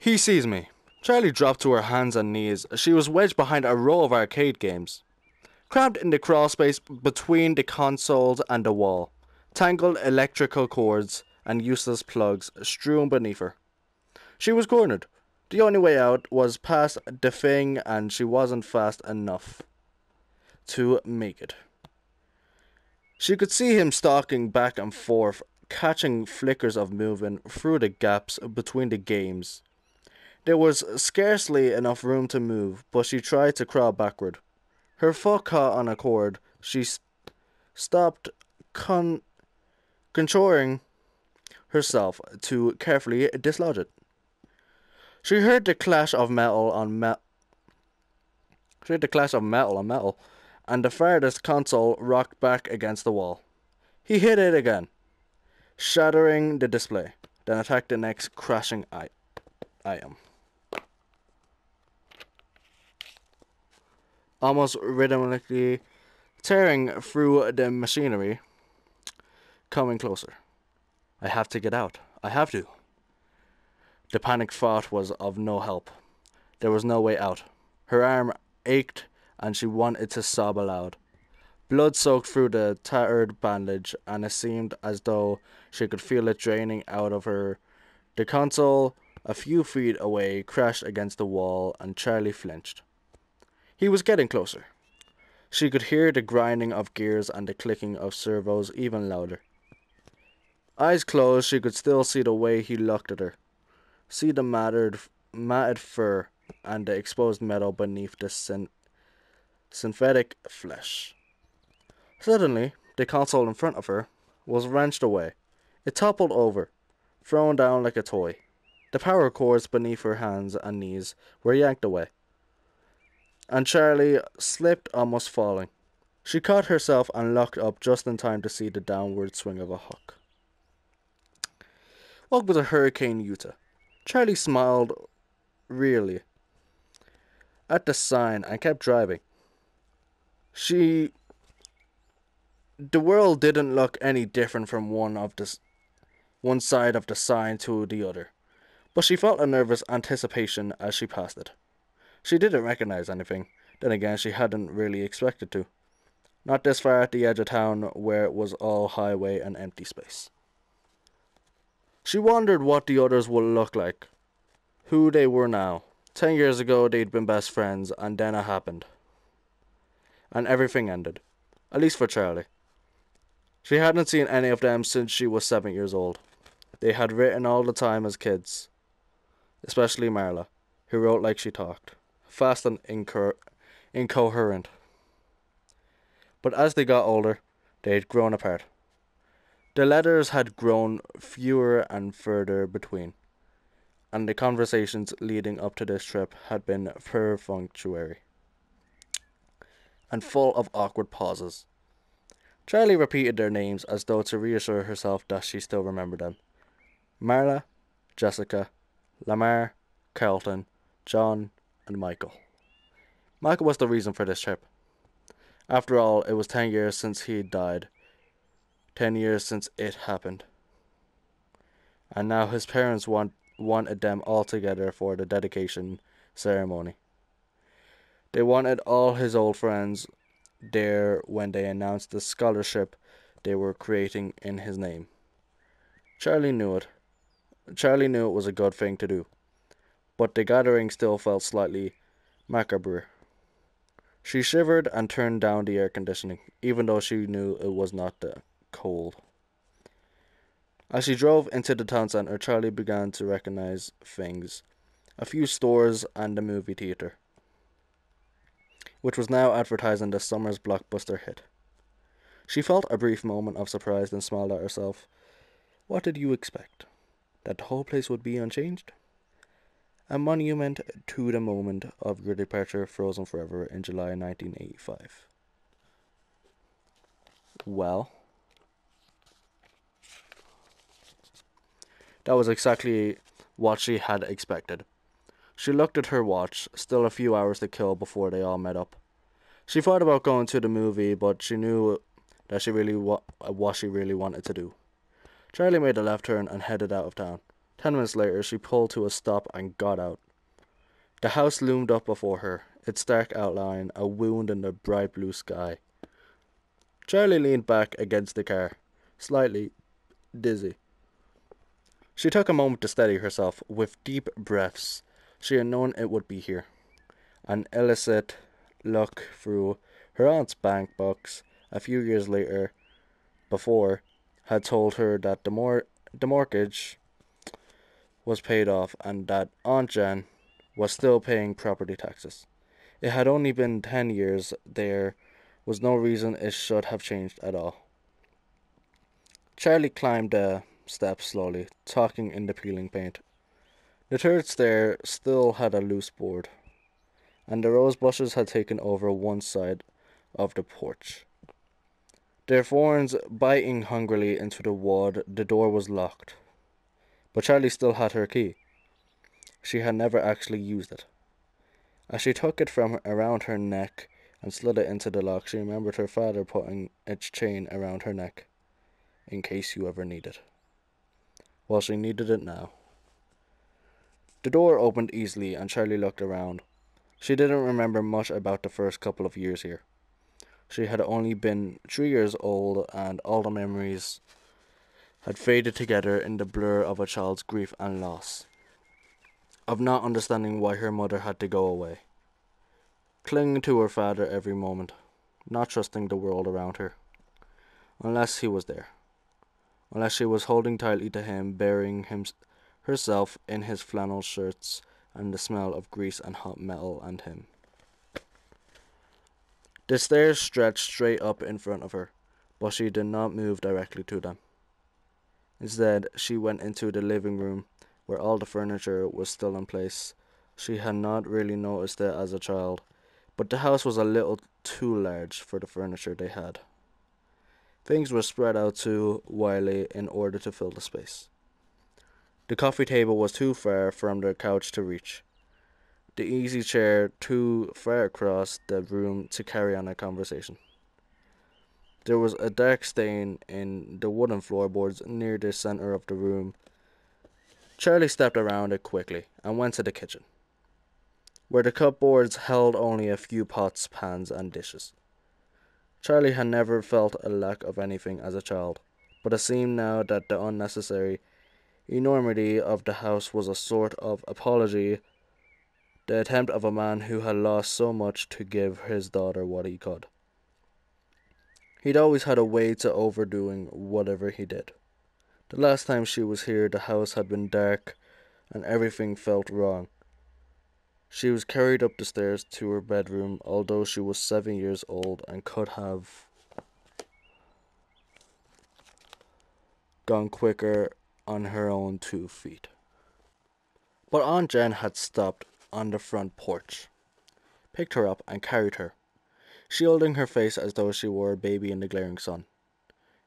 He sees me. Charlie dropped to her hands and knees. She was wedged behind a row of arcade games, cramped in the crawl space between the consoles and the wall. Tangled electrical cords and useless plugs strewn beneath her. She was cornered. The only way out was past the thing, and she wasn't fast enough to make it. She could see him stalking back and forth, catching flickers of movement through the gaps between the games. There was scarcely enough room to move, but she tried to crawl backward. Her foot caught on a cord. She stopped conjuring herself to carefully dislodge it. She heard the clash of metal on metal. And the farthest console rocked back against the wall. He hit it again, shattering the display, then attacked the next crashing item. Almost rhythmically tearing through the machinery, coming closer. I have to get out. I have to. The panicked thought was of no help. There was no way out. Her arm ached and she wanted to sob aloud. Blood soaked through the tattered bandage, and it seemed as though she could feel it draining out of her. The console, a few feet away, crashed against the wall, and Charlie flinched. He was getting closer. She could hear the grinding of gears and the clicking of servos even louder. Eyes closed, she could still see the way he looked at her. See the matted fur and the exposed metal beneath the synthetic flesh. Suddenly, the console in front of her was wrenched away. It toppled over, thrown down like a toy. The power cords beneath her hands and knees were yanked away, and Charlie slipped, almost falling. She caught herself and looked up just in time to see the downward swing of a hook. What was a Hurricane Utah? Charlie smiled wearily at the sign and kept driving. The world didn't look any different from one side of the sign to the other, but she felt a nervous anticipation as she passed it. She didn't recognize anything. Then again, she hadn't really expected to. Not this far at the edge of town, where it was all highway and empty space. She wondered what the others would look like, who they were now. 10 years ago, they'd been best friends, and then it happened. And everything ended. At least for Charlie. She hadn't seen any of them since she was 7 years old. They had written all the time as kids. Especially Marla, who wrote like she talked. Fast and incoherent. But as they got older, they had grown apart. The letters had grown fewer and further between, and the conversations leading up to this trip had been perfunctory and full of awkward pauses. Charlie repeated their names as though to reassure herself that she still remembered them. Marla, Jessica, Lamar, Carlton, John, and Michael. Michael was the reason for this trip. After all, it was 10 years since he died. 10 years since it happened. And now his parents wanted them all together for the dedication ceremony. They wanted all his old friends there when they announced the scholarship they were creating in his name. Charlie knew it. Charlie knew it was a good thing to do, but the gathering still felt slightly macabre. She shivered and turned down the air conditioning, even though she knew it was not cold. As she drove into the town centre, Charlie began to recognize things. A few stores and the movie theatre, which was now advertising the summer's blockbuster hit. She felt a brief moment of surprise and smiled at herself. What did you expect? That the whole place would be unchanged? A monument to the moment of your departure, frozen forever in July 1985. Well, that was exactly what she had expected. She looked at her watch, still a few hours to kill before they all met up. She thought about going to the movie, but she knew that what she really wanted to do. Charlie made a left turn and headed out of town. 10 minutes later, she pulled to a stop and got out. The house loomed up before her, its dark outline a wound in the bright blue sky. Charlie leaned back against the car, slightly dizzy. She took a moment to steady herself. With deep breaths, she had known it would be here. An illicit look through her aunt's bank books a few years before had told her that the mortgage was paid off and that Aunt Jen was still paying property taxes. It had only been 10 years. There was no reason it should have changed at all. Charlie climbed the steps slowly, talking in the peeling paint. The third stair still had a loose board, and the rose bushes had taken over one side of the porch. Their thorns biting hungrily into the wood, the door was locked. But Charlie still had her key. She had never actually used it. As she took it from around her neck and slid it into the lock, she remembered her father putting its chain around her neck, in case you ever need it. Well, she needed it now. The door opened easily and Charlie looked around. She didn't remember much about the first couple of years here. She had only been 3 years old and all the memories had faded together in the blur of a child's grief and loss, of not understanding why her mother had to go away, clinging to her father every moment, not trusting the world around her, unless he was there, unless she was holding tightly to him, burying herself in his flannel shirts and the smell of grease and hot metal and him. The stairs stretched straight up in front of her, but she did not move directly to them. Instead, she went into the living room, where all the furniture was still in place. She had not really noticed it as a child, but the house was a little too large for the furniture they had. Things were spread out too widely in order to fill the space. The coffee table was too far from the couch to reach. The easy chair too far across the room to carry on a conversation. There was a dark stain in the wooden floorboards near the center of the room. Charlie stepped around it quickly and went to the kitchen, where the cupboards held only a few pots, pans, and dishes. Charlie had never felt a lack of anything as a child, but it seemed now that the unnecessary enormity of the house was a sort of apology, the attempt of a man who had lost so much to give his daughter what he could. He'd always had a way to overdoing whatever he did. The last time she was here, the house had been dark and everything felt wrong. She was carried up the stairs to her bedroom, although she was 7 years old and could have gone quicker on her own 2 feet. But Aunt Jen had stopped on the front porch, picked her up and carried her, shielding her face as though she were a baby in the glaring sun,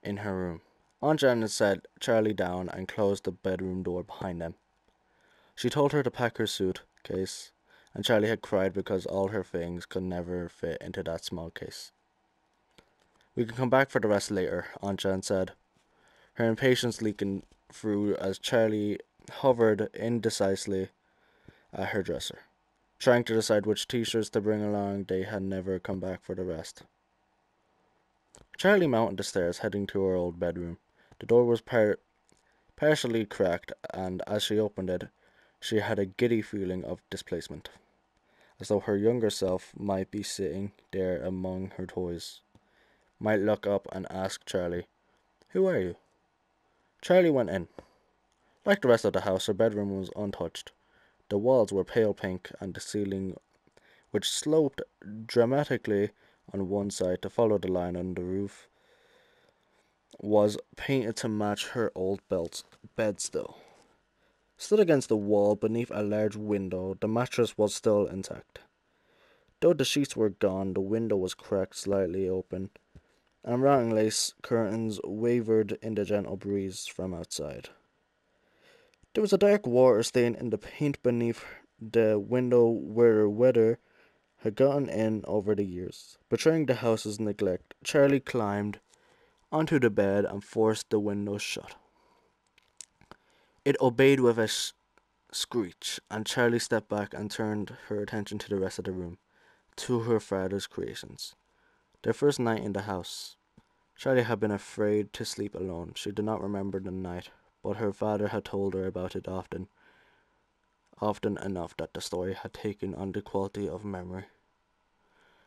in her room. Aunt Janet set Charlie down and closed the bedroom door behind them. She told her to pack her suitcase, and Charlie had cried because all her things could never fit into that small case. "We can come back for the rest later," Aunt Jan said, her impatience leaking through as Charlie hovered indecisively at her dresser, trying to decide which t-shirts to bring along. They had never come back for the rest. Charlie mounted the stairs, heading to her old bedroom. The door was partially cracked, and as she opened it, she had a giddy feeling of displacement, as though her younger self might be sitting there among her toys, might look up and ask Charlie, "Who are you?" Charlie went in. Like the rest of the house, her bedroom was untouched. The walls were pale pink, and the ceiling, which sloped dramatically on one side to follow the line on the roof, was painted to match her old bed still. Stood against the wall beneath a large window, the mattress was still intact. Though the sheets were gone, the window was cracked slightly open, and rotten lace curtains wavered in the gentle breeze from outside. There was a dark water stain in the paint beneath the window where weather had gotten in over the years, betraying the house's neglect. Charlie climbed onto the bed and forced the window shut. It obeyed with a screech, and Charlie stepped back and turned her attention to the rest of the room, to her father's creations. Their first night in the house. Charlie had been afraid to sleep alone. She did not remember the night, but her father had told her about it often enough that the story had taken on the quality of memory.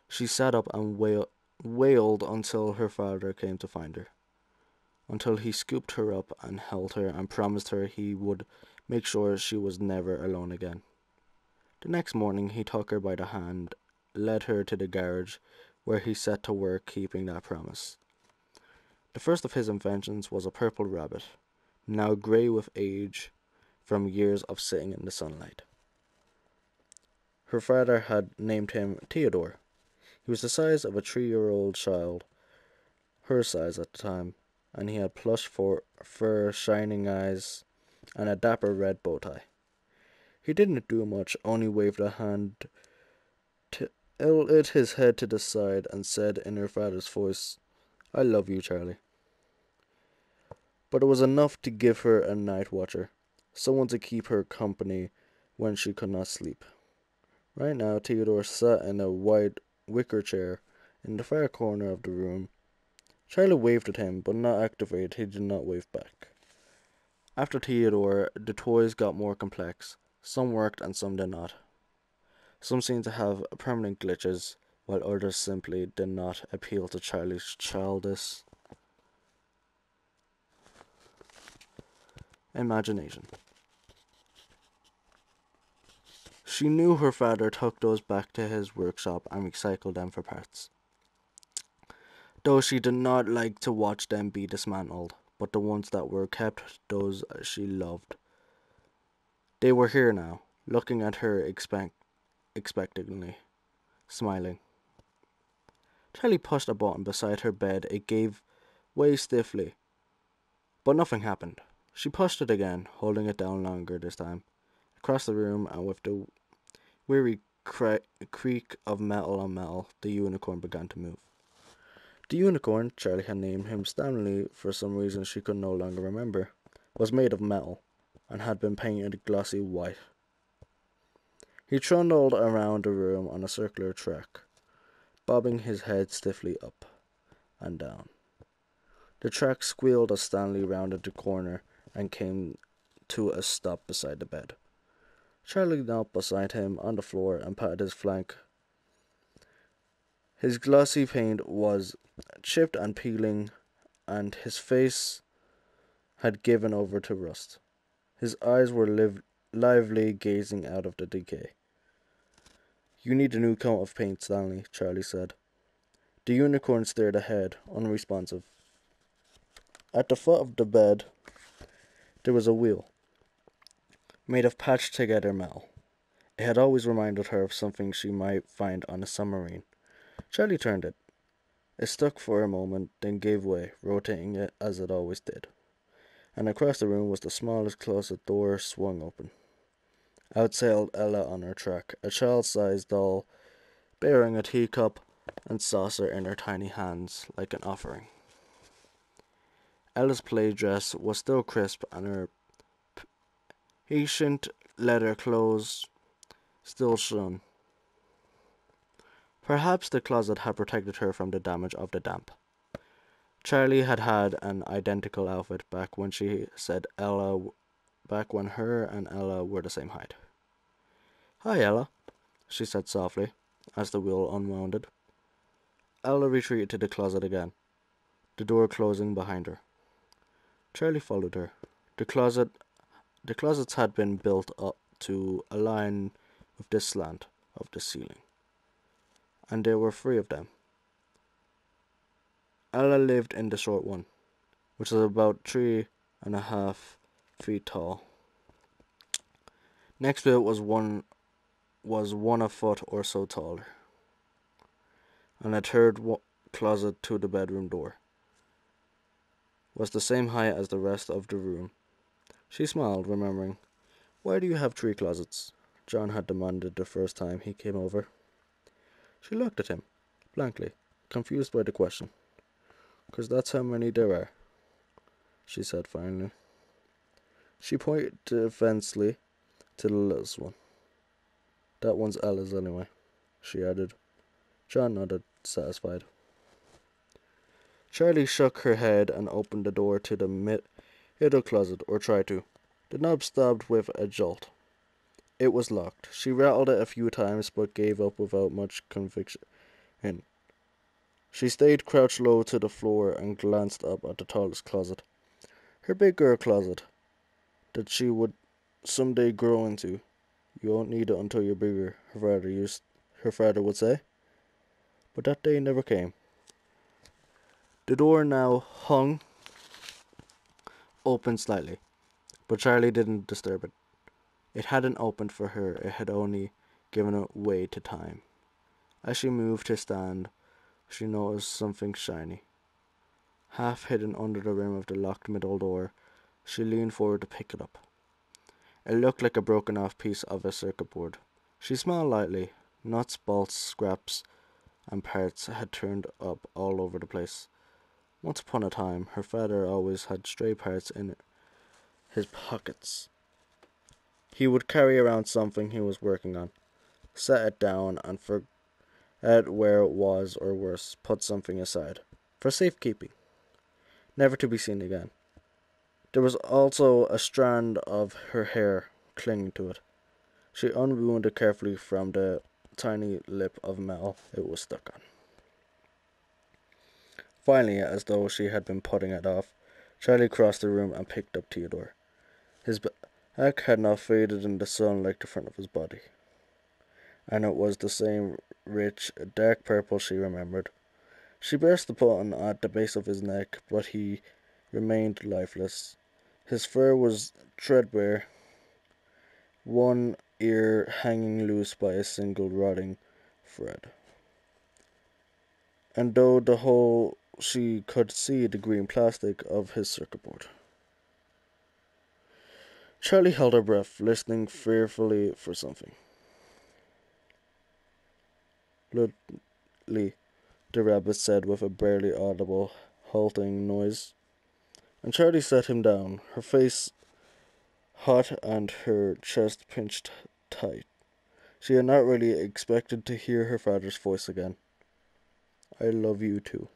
She sat up and wailed until her father came to find her, until he scooped her up and held her and promised her he would make sure she was never alone again. The next morning he took her by the hand, led her to the garage, where he set to work keeping that promise. The first of his inventions was a purple rabbit, now grey with age from years of sitting in the sunlight. Her father had named him Theodore. He was the size of a 3-year-old child, her size at the time, and he had plush fur, shining eyes, and a dapper red bow tie. He didn't do much, only waved a hand, tilted his head to the side, and said in her father's voice, "I love you, Charlie." But it was enough to give her a night watcher, someone to keep her company when she could not sleep. Right now, Theodore sat in a wide wicker chair in the far corner of the room. Charlie waved at him, but not activated, he did not wave back. After Theodore, the toys got more complex. Some worked and some did not. Some seemed to have permanent glitches, while others simply did not appeal to Charlie's childish imagination. She knew her father took those back to his workshop and recycled them for parts, though she did not like to watch them be dismantled, but the ones that were kept, those she loved. They were here now, looking at her expectantly, smiling. Charlie pushed a button beside her bed. It gave way stiffly, but nothing happened. She pushed it again, holding it down longer this time. Across the room, and with the weary creak of metal on metal, the unicorn began to move. The unicorn, Charlie had named him Stanley for some reason she could no longer remember, was made of metal, and had been painted glossy white. He trundled around the room on a circular track, bobbing his head stiffly up and down. The track squealed as Stanley rounded the corner and came to a stop beside the bed. Charlie knelt beside him on the floor and patted his flank. His glossy paint was chipped and peeling, and his face had given over to rust. His eyes were lively, gazing out of the decay. "You need a new coat of paint, Stanley," Charlie said. The unicorn stared ahead, unresponsive. At the foot of the bed, there was a wheel, made of patched-together metal. It had always reminded her of something she might find on a submarine. Charlie turned it. It stuck for a moment, then gave way, rotating it as it always did. And across the room was the smallest closet door swung open. Out sailed Ella on her track, a child-sized doll, bearing a teacup and saucer in her tiny hands like an offering. Ella's play dress was still crisp, and her patient leather clothes still shone. Perhaps the closet had protected her from the damage of the damp. Charlie had had an identical outfit back when her and Ella were the same height. "Hi, Ella," she said softly, as the wheel unwound. Ella retreated to the closet again, the door closing behind her. Charlie followed her. The closets had been built up to align with the slant of the ceiling, and there were 3 of them. Ella lived in the short one, which was about 3.5 feet tall. Next to it was one a foot or so taller, and a third closet to the bedroom door was the same height as the rest of the room. She smiled, remembering. "Why do you have 3 closets?" John had demanded the first time he came over. She looked at him, blankly, confused by the question. "'Cause that's how many there are," she said finally. She pointed defensively to the littlest one. That one's Ella's anyway, she added. John nodded, satisfied. Charlie shook her head and opened the door to the middle closet, or tried to. The knob stopped with a jolt. It was locked. She rattled it a few times, but gave up without much conviction. She stayed crouched low to the floor and glanced up at the tallest closet. Her big girl closet, that she would someday grow into. You won't need it until you're bigger, her father would say. But that day never came. The door now hung open slightly, but Charlie didn't disturb it. It hadn't opened for her, it had only given way to time. As she moved to stand, she noticed something shiny. Half hidden under the rim of the locked middle door, she leaned forward to pick it up. It looked like a broken off piece of a circuit board. She smiled lightly. Nuts, bolts, scraps, and parts had turned up all over the place. Once upon a time, her father always had stray parts in his pockets. He would carry around something he was working on, set it down, and forget where it was, or worse, put something aside, for safekeeping, never to be seen again. There was also a strand of her hair clinging to it. She unwound it carefully from the tiny lip of metal it was stuck on. Finally, as though she had been putting it off, Charlie crossed the room and picked up Theodore. His back had now faded in the sun like the front of his body, and it was the same rich, dark purple she remembered. She pressed the button at the base of his neck, but he remained lifeless. His fur was threadbare, one ear hanging loose by a single rotting thread. And though the whole she could see the green plastic of his circuit board. Charlie held her breath, listening fearfully for something. Ludley, the rabbit said with a barely audible, halting noise. And Charlie sat him down, her face hot and her chest pinched tight. She had not really expected to hear her father's voice again. I love you too.